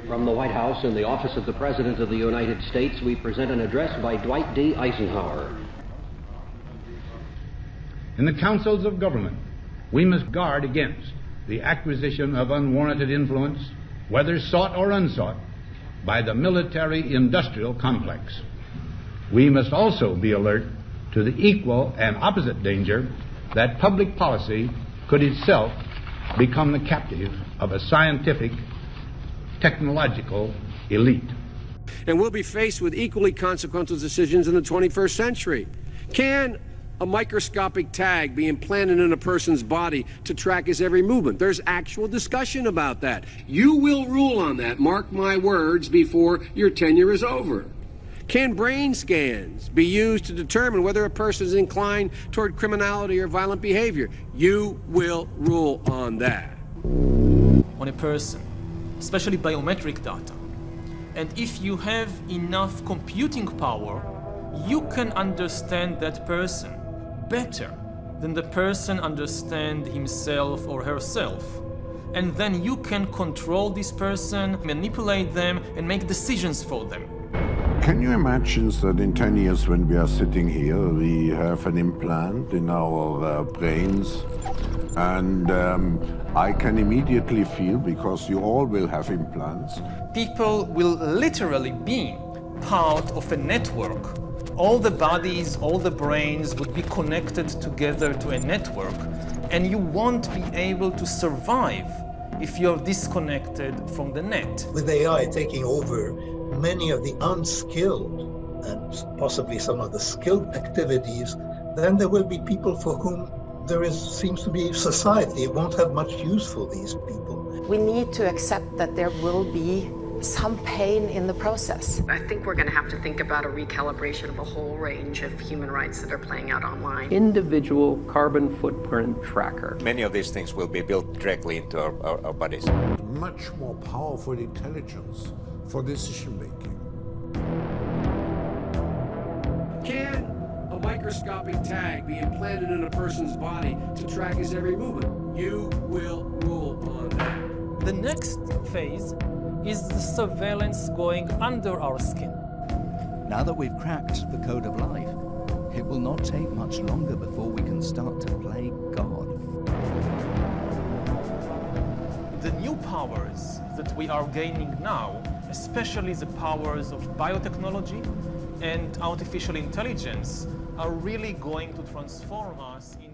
From the White House in the office of the President of the United States, we present an address by Dwight D. Eisenhower. In the councils of government, we must guard against the acquisition of unwarranted influence, whether sought or unsought, by the military-industrial complex. We must also be alert to the equal and opposite danger that public policy could itself become the captive of a scientific, technological elite. And we'll be faced with equally consequential decisions in the 21st century. Can a microscopic tag be implanted in a person's body to track his every movement? There's actual discussion about that. You will rule on that, mark my words, before your tenure is over. Can brain scans be used to determine whether a person is inclined toward criminality or violent behavior? You will rule on that. On a person, especially biometric data. And if you have enough computing power, you can understand that person better than the person understands himself or herself. And then you can control this person, manipulate them, and make decisions for them. Can you imagine that in 10 years when we are sitting here, we have an implant in our brains, and I can immediately feel, because you all will have implants. People will literally be part of a network. All the bodies, all the brains would be connected together to a network, and you won't be able to survive if you're disconnected from the net. With AI taking over many of the unskilled and possibly some of the skilled activities, then there will be people for whom seems to be society. It won't have much use for these people. We need to accept that there will be some pain in the process. I think we're going to have to think about a recalibration of a whole range of human rights that are playing out online. Individual carbon footprint tracker. Many of these things will be built directly into our bodies. Much more powerful intelligence for decision making. Can a microscopic tag be implanted in a person's body to track his every movement? You will rule on that. The next phase is the surveillance going under our skin. Now that we've cracked the code of life, it will not take much longer before we can start to play God. The new powers that we are gaining now, especially the powers of biotechnology and artificial intelligence, are really going to transform us in